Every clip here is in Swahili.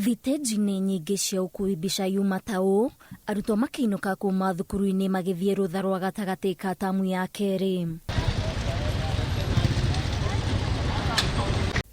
Thitĩnji-inĩ nyingĩ cia ũkui mbica yuma ta ũũ, arutwo makĩinũka kuma thukuru-inĩ magĩthiĩ rũtha rwa gatagatĩ ka tamu ya kerĩ.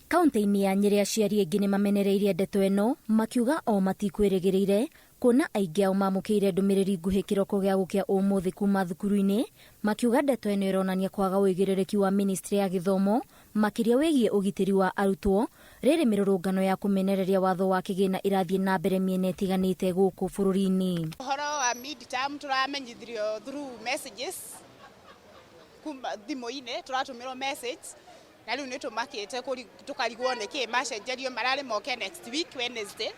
Kaunti-inĩ ya Nyeri aciari aingĩ nĩ mamenereirie ndeto ĩno, makiuga o matikwĩrĩgĩrĩire kuona aingĩ ao mamũkĩire ndũmĩrĩri nguhĩ kĩroko gĩa gũkĩa ũmũthĩ kuma thukuru-inĩ, makiuga ndeto ĩno ĩronania kwaga ũigĩrĩrĩki wa Ministry ya Gĩthomo makĩria wĩgiĩ ũgitĩri wa arutwo, rĩrĩ mĩrũrũngano ya kũmenereria watho wa kĩgĩna irathiĩ na mbere mĩena ĩtiganĩte gũkũ bũrũri-inĩ. Ũhoro wa mid-term tũramenyithirio through messages kuma thimũ-inĩ, tũratũmĩrwo message na rĩu nĩ tũmakĩte tũkarigwo nĩkĩ macenjerio mararĩ moke next week Wednesday.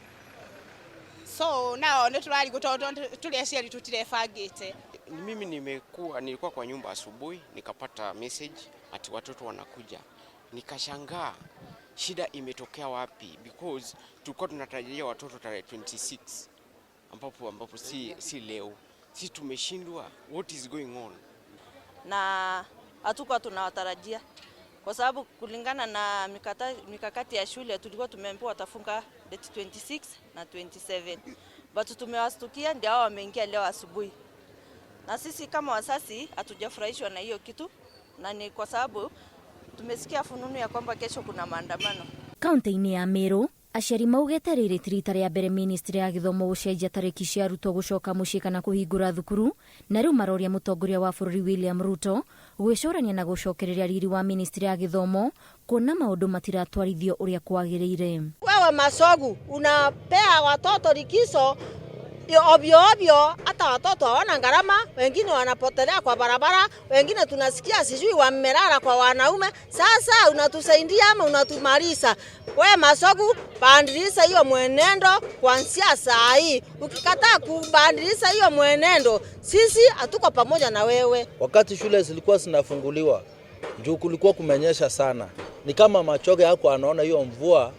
So nao nĩ tũrarigwo tondũ tũrĩa aciari tũtirebangĩte. Mimi nilikuwa kwa nyumba asubuhi nikapata message ati watoto wanakuja. Nikashangaa shida imetokea wapi, because tulikuwa tunatarajia watoto tarehe 26 ambapo si leo. Si tumeshindwa, what is going on? Na hatukuwa tunawatarajia kwa sababu kulingana na mikakati ya shule tulikuwa tumeambiwa watafunga date 26 na 27. But tumewastukia ndio hao wameingia leo asubuhi. Na sisi kama wazazi hatujafurahishwa na hiyo kitu, na ni kwa sababu tumesikia fununu ya kwamba kesho kuna maandamano. Kaunti-inĩ ya Meru, aciari maugĩte rĩrĩ ti rita rĩa mbere Ministry ya Gĩthomo gũcenjia tarĩki cia arutwo gũcoka mũciĩ kana kũhingũra thukuru, na rĩu maroria mũtongoria wa bũrũri William Ruto gwĩcũrania na gũcokereria riri wa Ministry ya Gĩthomo kuona maũndũ matiratwarithio ũrĩa kwagĩrĩire. Wewe Masogu unapea watoto likizo ovyo ovyo, hata watoto hawana gharama, wengine wanapotelea kwa barabara, wengine tunasikia sijui wamelala kwa wanaume. Sasa unatusaidia ama unatumaliza? Wewe Masogu, bandilisa hiyo mwenendo kuanzia saa hii. Ukikataa kubadilisa hiyo mwenendo, sisi hatuko pamoja na wewe. Wakati shule zilikuwa zinafunguliwa, juu kulikuwa kumenyesha sana, ni kama Machoge hako anaona hiyo mvua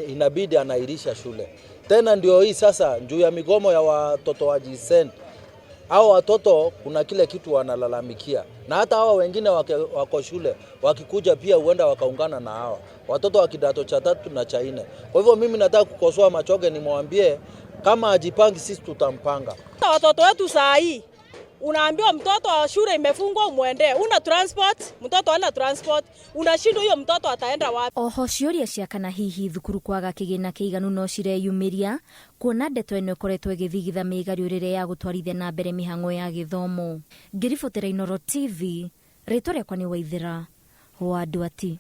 inabidi anairisha shule. Tena ndio hii sasa juu ya migomo ya watoto wa G-Send. Hao watoto kuna kile kitu wanalalamikia. Na hata hawa wengine wako shule wakikuja pia huenda wakaungana na hawa watoto wa kidato cha 3 na cha 4. Kwa hivyo mimi nataka kukosoa Machoge, nimwambie kama ajipangi sisi tutampanga. Watoto wetu saa hii unaambiwa mtoto wa shule imefungwa umwende, una transport, mtoto ana transport, unashindwa hiyo mtoto ataenda wapi? Oho ciũria cia kana hihi thukuru kwaga kĩgĩna kĩiganu no cireyumĩria, kuona ndeto ĩno ĩkoretwo ĩgĩthigitha mĩgarũrĩre ya gũtwarithia na mbere mĩhang'o ya gĩthomo. Ngĩribotera Inooro TV, rĩtwa rĩakwa nĩ Waithĩra wa Ndwati.